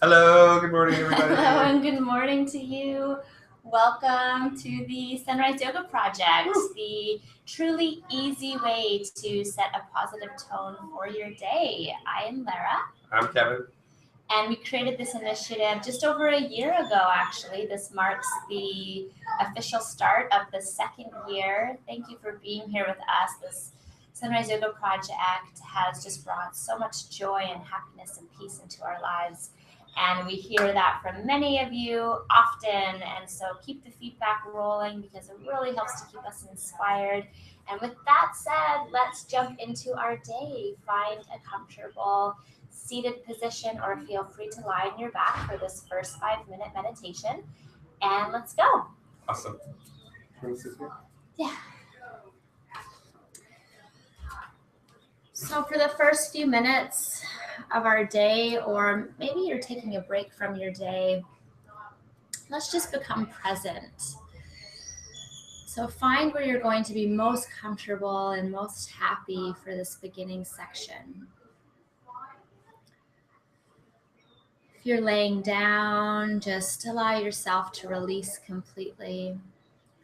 Hello, good morning, everybody. Hello and good morning to you. Welcome to the Sunrise Yoga Project, the truly easy way to set a positive tone for your day. I am Lara. I'm Kevin. And we created this initiative just over a year ago, actually. This marks the official start of the second year. Thank you for being here with us. This Sunrise Yoga Project has just brought so much joy and happiness and peace into our lives. And we hear that from many of you often. And so keep the feedback rolling because it really helps to keep us inspired. And with that said, let's jump into our day. Find a comfortable seated position or feel free to lie on your back for this first 5-minute meditation. And let's go. Awesome. Can we sit here? Yeah. So for the first few minutes of our day, or maybe you're taking a break from your day, let's just become present. So find where you're going to be most comfortable and most happy for this beginning section. If you're laying down, just allow yourself to release completely.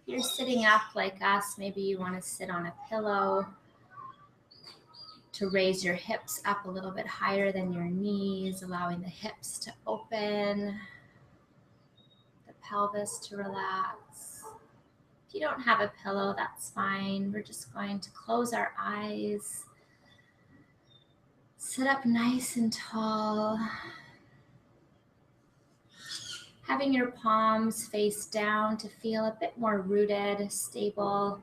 If you're sitting up like us, maybe you want to sit on a pillow to raise your hips up a little bit higher than your knees, allowing the hips to open, the pelvis to relax. If you don't have a pillow, that's fine. We're just going to close our eyes, sit up nice and tall, having your palms face down to feel a bit more rooted, stable,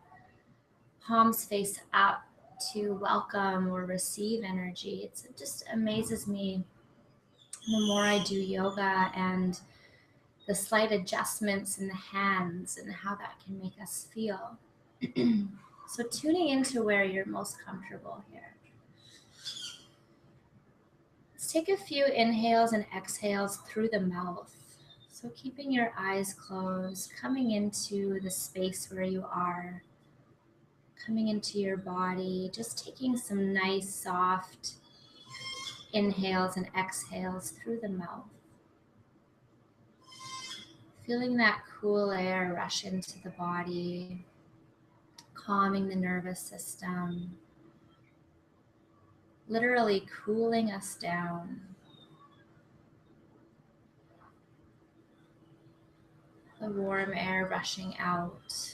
palms face up to welcome or receive energy. It just amazes me the more I do yoga and the slight adjustments in the hands and how that can make us feel. So tuning into where you're most comfortable here. Let's take a few inhales and exhales through the mouth. So keeping your eyes closed, coming into the space where you are, coming into your body, just taking some nice soft inhales and exhales through the mouth. Feeling that cool air rush into the body, calming the nervous system, literally cooling us down. The warm air rushing out.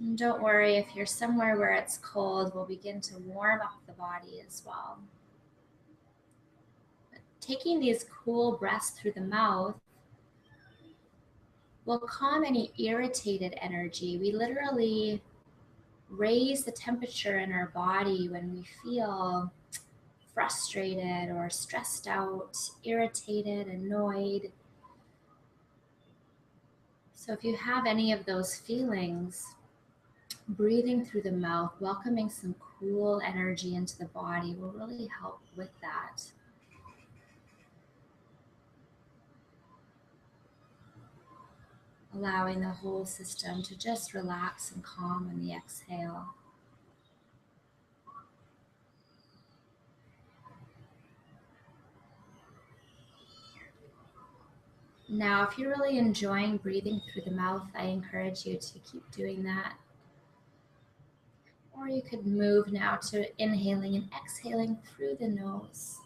And don't worry, if you're somewhere where it's cold, we'll begin to warm up the body as well. But taking these cool breaths through the mouth will calm any irritated energy. We literally raise the temperature in our body when we feel frustrated or stressed out, irritated, annoyed. So if you have any of those feelings, breathing through the mouth, welcoming some cool energy into the body will really help with that. Allowing the whole system to just relax and calm on the exhale. Now, if you're really enjoying breathing through the mouth, I encourage you to keep doing that. Or you could move now to inhaling and exhaling through the nose.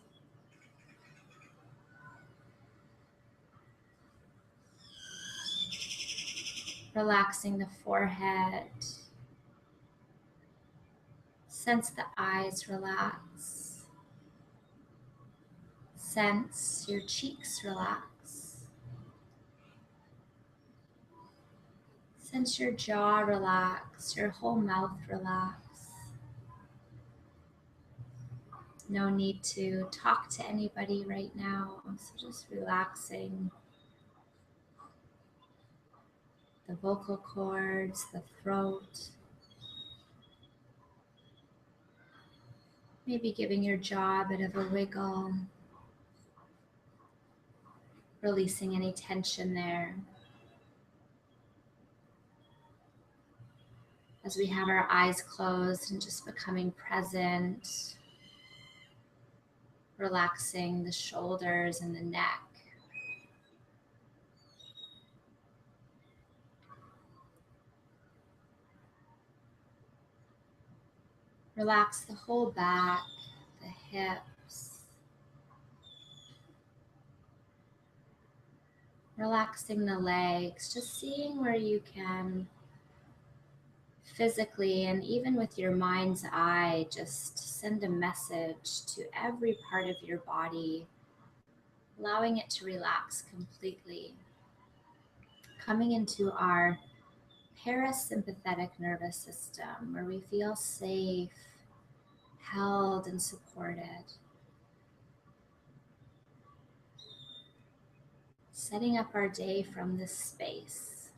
Relaxing the forehead. Sense the eyes relax. Sense your cheeks relax. Sense your jaw relax, your whole mouth relax. No need to talk to anybody right now, so just relaxing the vocal cords, the throat. Maybe giving your jaw a bit of a wiggle, releasing any tension there. as we have our eyes closed and just becoming present, relaxing the shoulders and the neck. Relax the whole back, the hips. Relaxing the legs, just seeing where you can physically and even with your mind's eye, just send a message to every part of your body, allowing it to relax completely. Coming into our parasympathetic nervous system where we feel safe, held, and supported. Setting up our day from this space.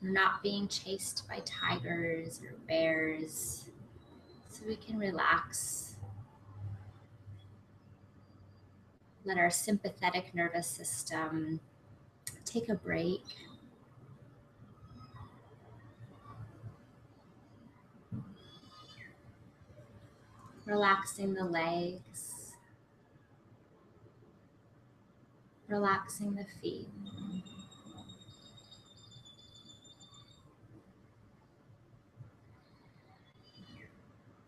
We're not being chased by tigers or bears, so we can relax. Let our sympathetic nervous system take a break. Relaxing the legs, relaxing the feet.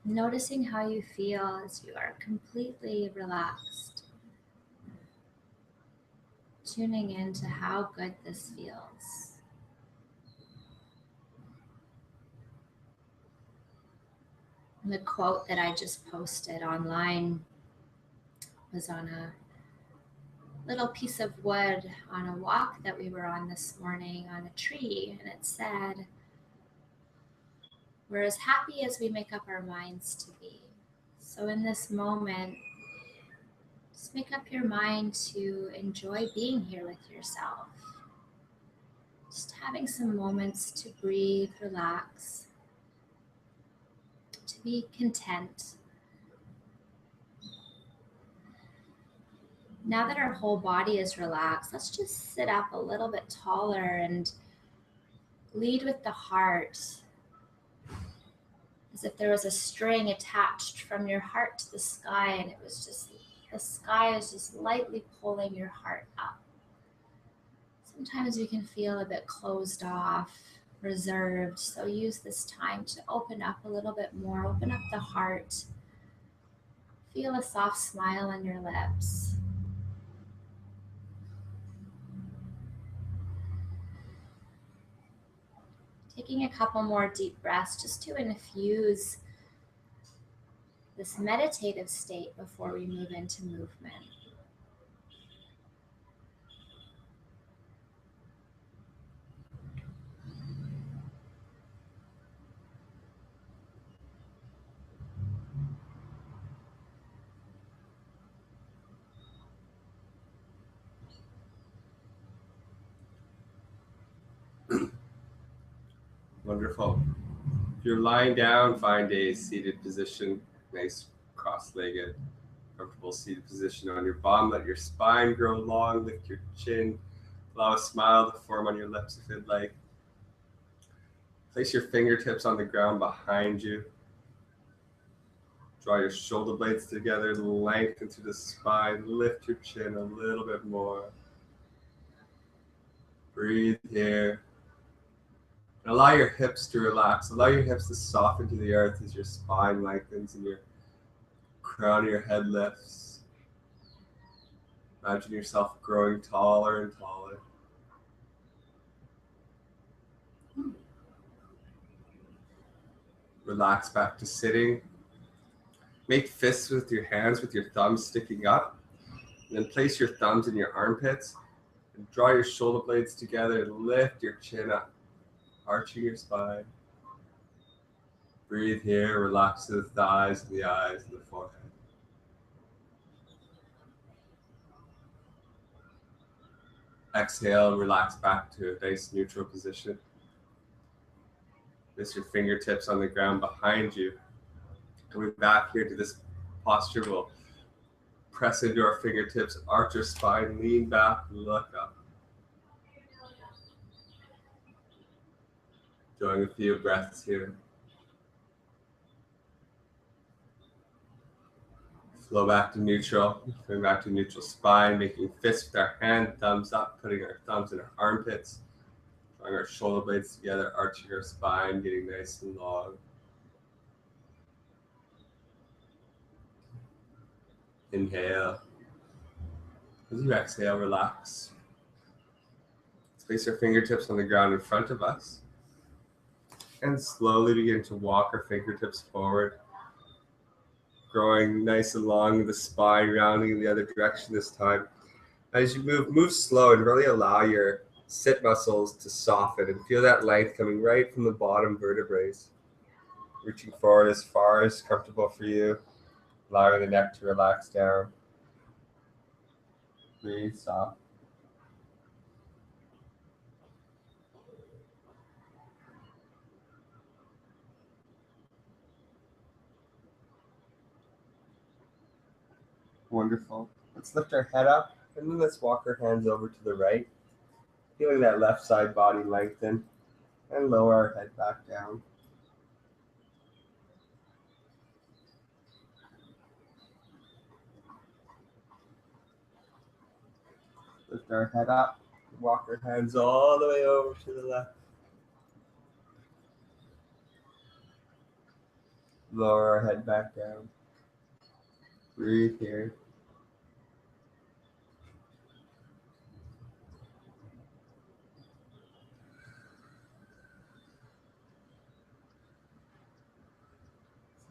Noticing how you feel as you are completely relaxed. Tuning into how good this feels. And the quote that I just posted online was on a little piece of wood on a walk that we were on this morning on a tree, and it said, "We're as happy as we make up our minds to be." So in this moment, just make up your mind to enjoy being here with yourself. Just having some moments to breathe, relax, to be content. Now that our whole body is relaxed, let's just sit up a little bit taller and lead with the heart, as if there was a string attached from your heart to the sky, and it was just, the sky is just lightly pulling your heart up. Sometimes we can feel a bit closed off, reserved, so use this time to open up a little bit more, open up the heart. Feel a soft smile on your lips. Taking a couple more deep breaths just to infuse this meditative state before we move into movement. Wonderful. If you're lying down, find a seated position, nice cross-legged, comfortable seated position on your bum. Let your spine grow long, lift your chin, allow a smile to form on your lips if you'd like. Place your fingertips on the ground behind you. Draw your shoulder blades together, lengthen through the spine, lift your chin a little bit more. Breathe here. And allow your hips to relax. Allow your hips to soften to the earth as your spine lengthens and your crown of your head lifts. Imagine yourself growing taller and taller. Relax back to sitting. Make fists with your hands with your thumbs sticking up. And then place your thumbs in your armpits and draw your shoulder blades together and lift your chin up, arching your spine. Breathe here, relax the thighs and the eyes and the forehead. Exhale, relax back to a nice neutral position. Place your fingertips on the ground behind you. Coming back here to this posture, we'll press into our fingertips, arch your spine, lean back, look up. Going a few breaths here. Flow back to neutral. Coming back to neutral spine, making fists with our hand, thumbs up, putting our thumbs in our armpits, drawing our shoulder blades together, arching our spine, getting nice and long. Inhale. As you exhale, relax. Let's place our fingertips on the ground in front of us. And slowly begin to walk our fingertips forward. Growing nice and long with the spine, rounding in the other direction this time. As you move slow and really allow your sit muscles to soften and feel that length coming right from the bottom vertebrae. Reaching forward as far as comfortable for you. Allowing the neck to relax down. Breathe, soft. Wonderful. Let's lift our head up and then let's walk our hands over to the right. Feeling that left side body lengthen and lower our head back down. Lift our head up, walk our hands all the way over to the left. Lower our head back down. Breathe here.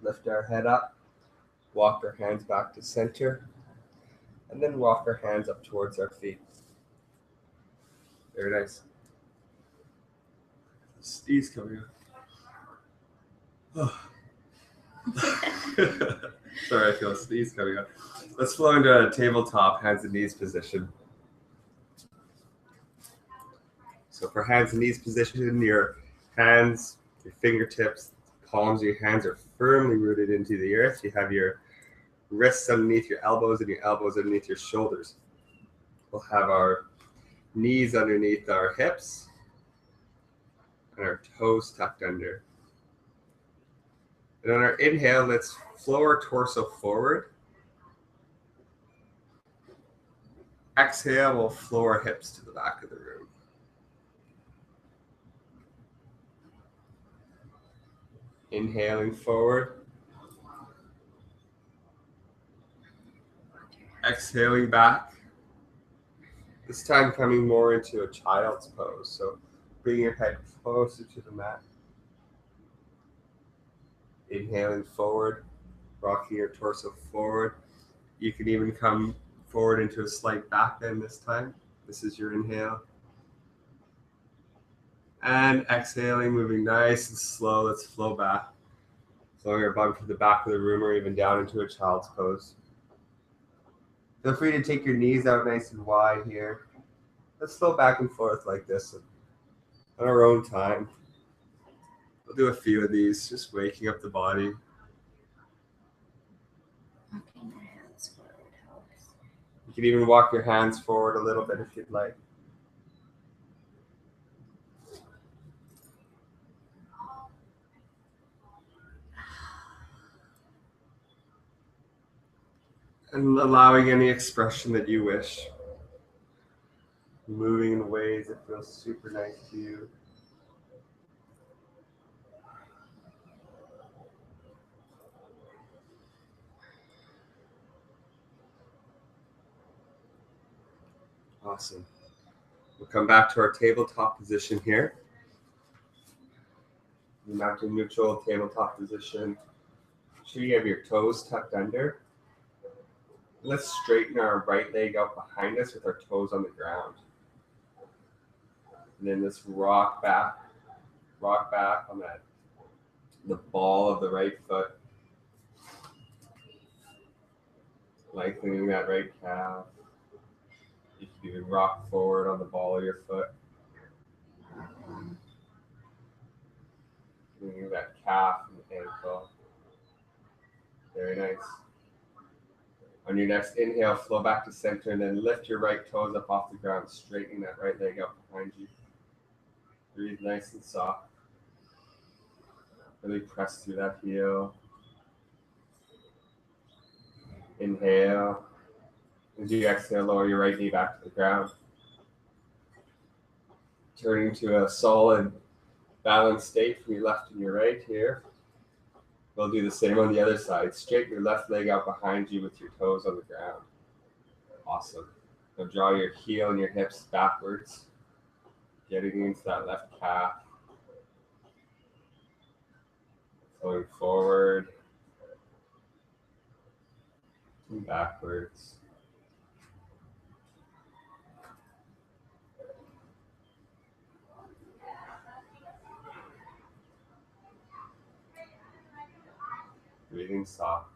Lift our head up, walk our hands back to center, and then walk our hands up towards our feet. Very nice. Sneeze coming up. Sorry, I feel a sneeze coming up. Let's flow into a tabletop hands and knees position. So for hands and knees position, your hands, your fingertips, palms of your hands are firmly rooted into the earth. You have your wrists underneath your elbows and your elbows underneath your shoulders. We'll have our knees underneath our hips and our toes tucked under. And on our inhale, let's flow our torso forward. Exhale, we'll flow our hips to the back of the room. Inhaling forward. Exhaling back. This time coming more into a child's pose. So bring your head closer to the mat. Inhaling forward, rocking your torso forward. You can even come forward into a slight back bend this time. This is your inhale. And exhaling, moving nice and slow. Let's flow back. Flowing our bum to the back of the room or even down into a child's pose. Feel free to take your knees out nice and wide here. Let's flow back and forth like this on our own time. We'll do a few of these, just waking up the body. Walking your hands forward helps. You can even walk your hands forward a little bit if you'd like. And allowing any expression that you wish. Moving in ways that feel super nice to you. Awesome. We'll come back to our tabletop position here. Mountain neutral tabletop position. Make sure you have your toes tucked under. Let's straighten our right leg out behind us with our toes on the ground. And then let's rock back on the ball of the right foot. Lengthening that right calf. You can even rock forward on the ball of your foot. Moving that calf and the ankle. Very nice. On your next inhale, flow back to center and then lift your right toes up off the ground, straightening that right leg out behind you. Breathe nice and soft. Really press through that heel. Inhale. As you exhale, lower your right knee back to the ground. Turning to a solid, balanced state from your left and your right here. We'll do the same on the other side. Straighten your left leg out behind you with your toes on the ground. Awesome. Now draw your heel and your hips backwards, getting into that left calf. Going forward and backwards. Breathing soft.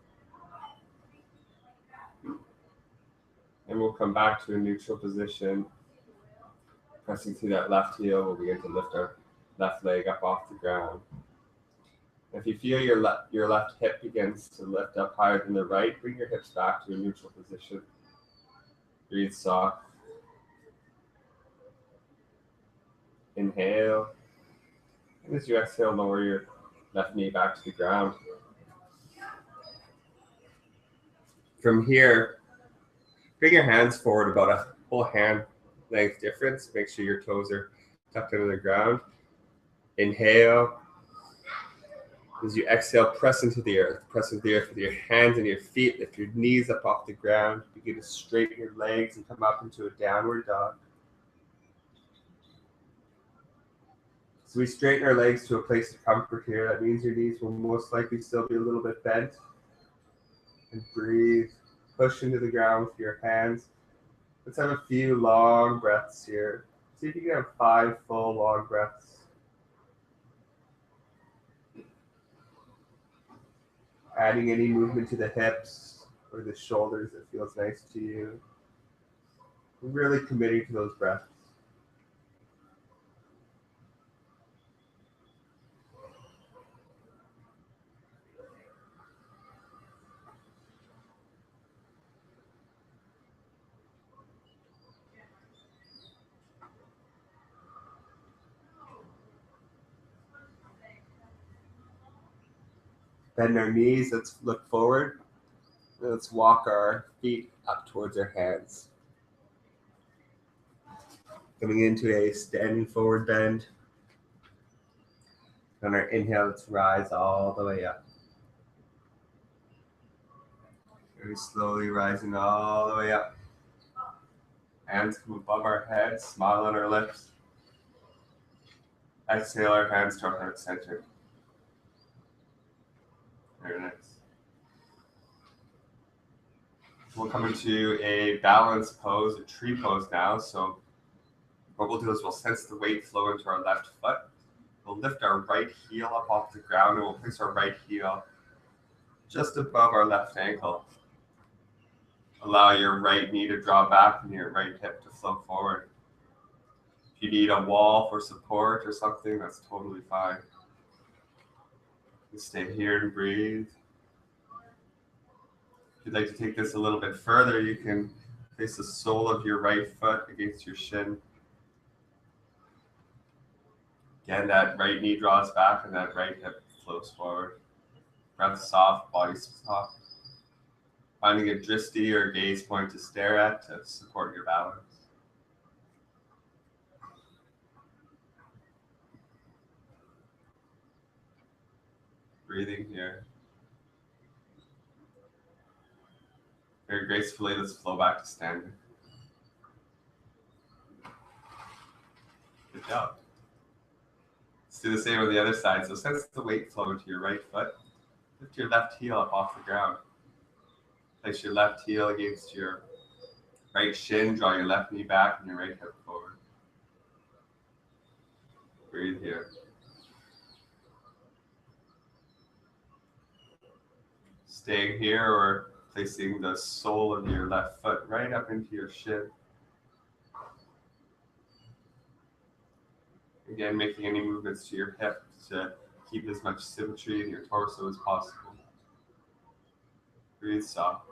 And we'll come back to a neutral position. Pressing through that left heel, we'll begin to lift our left leg up off the ground. If you feel your left hip begins to lift up higher than the right, bring your hips back to a neutral position. Breathe soft. Inhale. And as you exhale, lower your left knee back to the ground. From here, bring your hands forward about a whole hand length difference. Make sure your toes are tucked into the ground. Inhale. As you exhale, press into the earth. Press into the earth with your hands and your feet. Lift your knees up off the ground. Begin to straighten your legs and come up into a downward dog. So we straighten our legs to a place of comfort here. That means your knees will most likely still be a little bit bent. And breathe. Push into the ground with your hands. Let's have a few long breaths here. See if you can have 5 full long breaths. Adding any movement to the hips or the shoulders that feels nice to you. Really committing to those breaths. Bend our knees, let's look forward. Let's walk our feet up towards our hands. Coming into a standing forward bend. On our inhale, let's rise all the way up. Very slowly rising all the way up. Hands come above our heads, smile on our lips. Exhale our hands to our heart center. Very nice. We'll come into a balanced pose, a tree pose now. So what we'll do is we'll sense the weight flow into our left foot. We'll lift our right heel up off the ground and we'll place our right heel just above our left ankle. Allow your right knee to draw back and your right hip to flow forward. If you need a wall for support or something, that's totally fine. Just stay here and breathe. If you'd like to take this a little bit further, you can place the sole of your right foot against your shin. Again, that right knee draws back and that right hip flows forward. Breath soft, body soft. Finding a drishti or gaze point to stare at to support your balance. Breathing here. Very gracefully, let's flow back to standing. Good job. Let's do the same on the other side. So sense the weight flow into your right foot. Lift your left heel up off the ground. Place your left heel against your right shin. Draw your left knee back and your right hip forward. Breathe here. Staying here or placing the sole of your left foot right up into your shin. Again, making any movements to your hip to keep as much symmetry in your torso as possible. Breathe soft.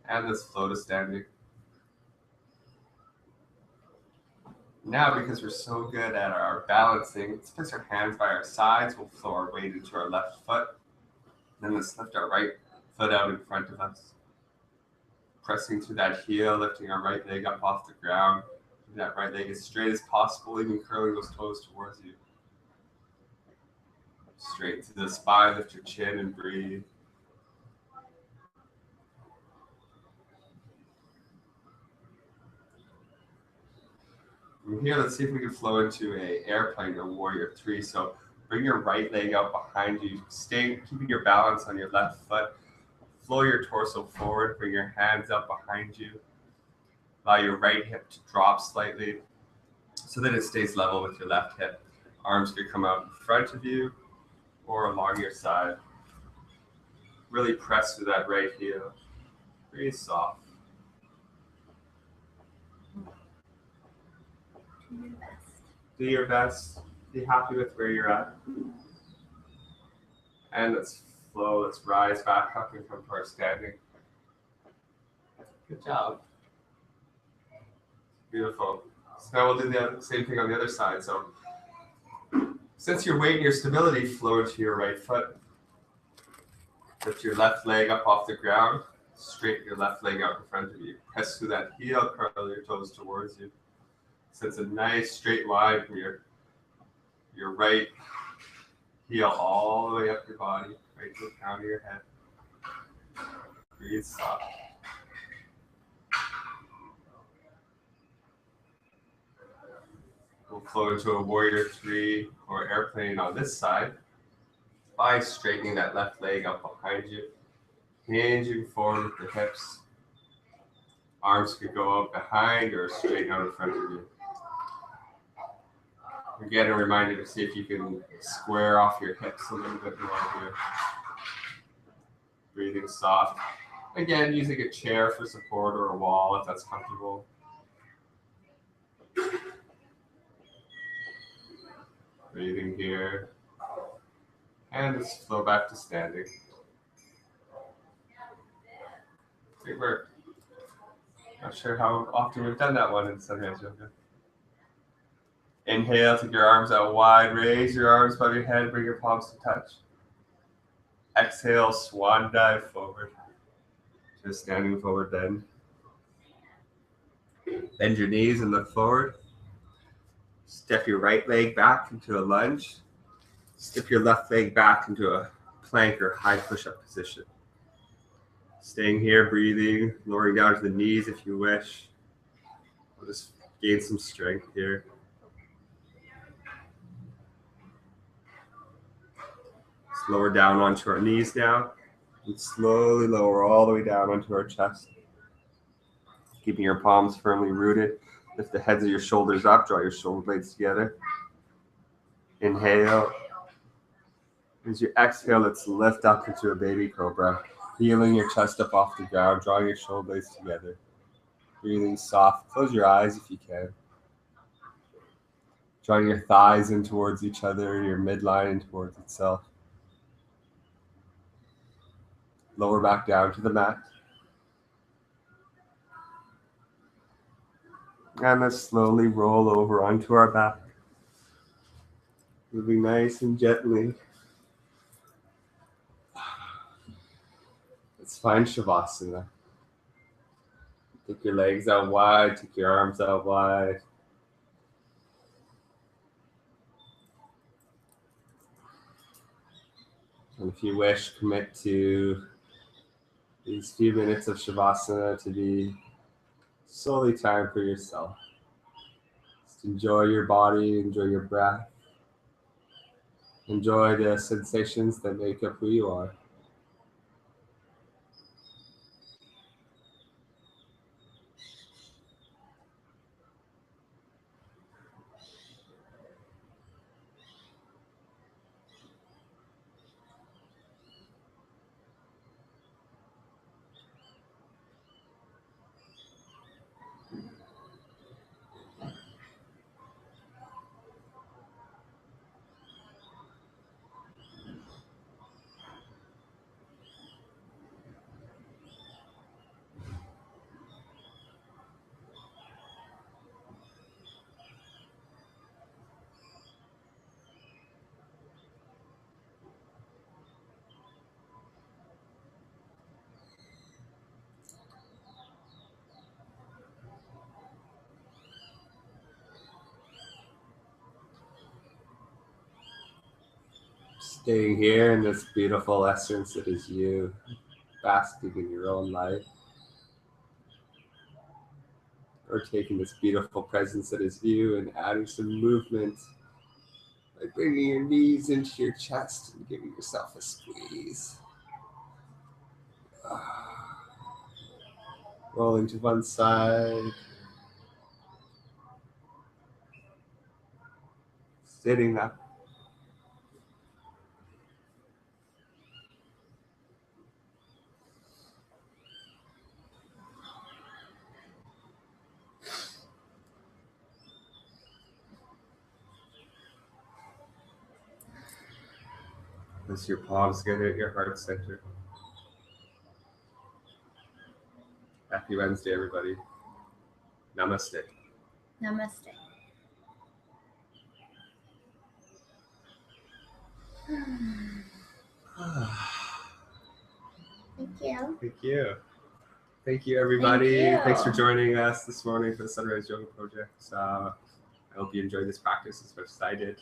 And let's flow to standing. Now, because we're so good at our balancing, let's place our hands by our sides. We'll flow our weight into our left foot. Then let's lift our right foot out in front of us. Pressing through that heel, lifting our right leg up off the ground. Keep that right leg as straight as possible, even curling those toes towards you. Straight to the spine, lift your chin and breathe. From here, let's see if we can flow into a airplane or warrior 3. So bring your right leg out behind you, keeping your balance on your left foot. Flow your torso forward, bring your hands up behind you. Allow your right hip to drop slightly so that it stays level with your left hip. Arms could come out in front of you or along your side. Really press through that right heel. Breathe soft. Do your best. Be happy with where you're at. And let's flow. Let's rise back up and come to our standing. Good job. Beautiful. So now we'll do the same thing on the other side. So since your weight and your stability flow into your right foot, lift your left leg up off the ground. Straighten your left leg out in front of you. Press through that heel, curl your toes towards you. Sends a nice straight line from your right heel all the way up your body, right to the crown of your head. Breathe soft. We'll flow into a warrior 3 or airplane on this side by straightening that left leg up behind you, hinging forward with the hips. Arms could go out behind or straight out in front of you. Again, a reminder to see if you can square off your hips a little bit more here. Breathing soft. Again, using a chair for support or a wall if that's comfortable. Breathing here. And let's flow back to standing. Great work. Not sure how often we've done that one in sunrise yoga. Inhale, take your arms out wide, raise your arms above your head, bring your palms to touch. Exhale, swan dive forward. Just standing forward bend. Bend your knees and look forward. Step your right leg back into a lunge. Step your left leg back into a plank or high push-up position. Staying here, breathing, lowering down to the knees if you wish. We'll just gain some strength here. Let's lower down onto our knees now. And slowly lower all the way down onto our chest. Keeping your palms firmly rooted. Lift the heads of your shoulders up. Draw your shoulder blades together. Inhale. As you exhale, let's lift up into a baby cobra. Feeling your chest up off the ground. Drawing your shoulder blades together. Breathing soft. Close your eyes if you can. Drawing your thighs in towards each other. Your midline in towards itself. Lower back down to the mat. And let's slowly roll over onto our back. Moving nice and gently. Let's find Shavasana. Take your legs out wide, take your arms out wide. And if you wish, commit to these few minutes of Shavasana to be solely time for yourself. Just enjoy your body, enjoy your breath. Enjoy the sensations that make up who you are. Staying here in this beautiful essence that is you, basking in your own life. Or taking this beautiful presence that is you and adding some movement by bringing your knees into your chest and giving yourself a squeeze. Rolling to one side. Sitting up. As your palms get at your heart center. Happy Wednesday, everybody. Namaste. Namaste. Thank you. Thank you. Thank you, everybody. Thank you. Thanks for joining us this morning for the Sunrise Yoga Project. I hope you enjoyed this practice as much as I did.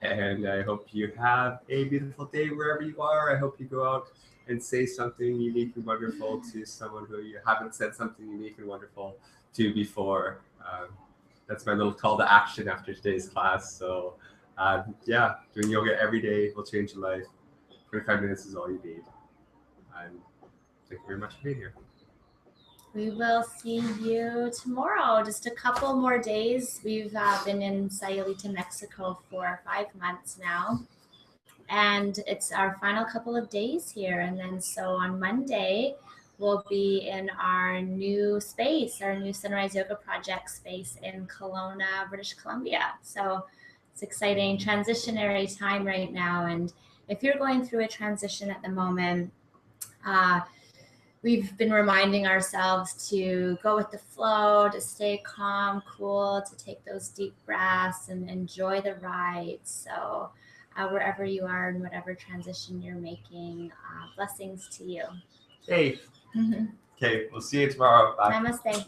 And I hope you have a beautiful day wherever you are. I hope you go out and say something unique and wonderful to someone who you haven't said something unique and wonderful to before. That's my little call to action after today's class. So doing yoga every day will change your life. 25 minutes is all you need. And thank you very much for being here. We will see you tomorrow. Just a couple more days. We've been in Sayulita, Mexico for 5 months now. And it's our final couple of days here. And then so on Monday, we'll be in our new space, our new Sunrise Yoga Project space in Kelowna, British Columbia. So it's exciting, transitionary time right now. And if you're going through a transition at the moment, we've been reminding ourselves to go with the flow, to stay calm, cool, to take those deep breaths and enjoy the ride. So wherever you are and whatever transition you're making, blessings to you. Hey. Okay, we'll see you tomorrow. Bye. Namaste.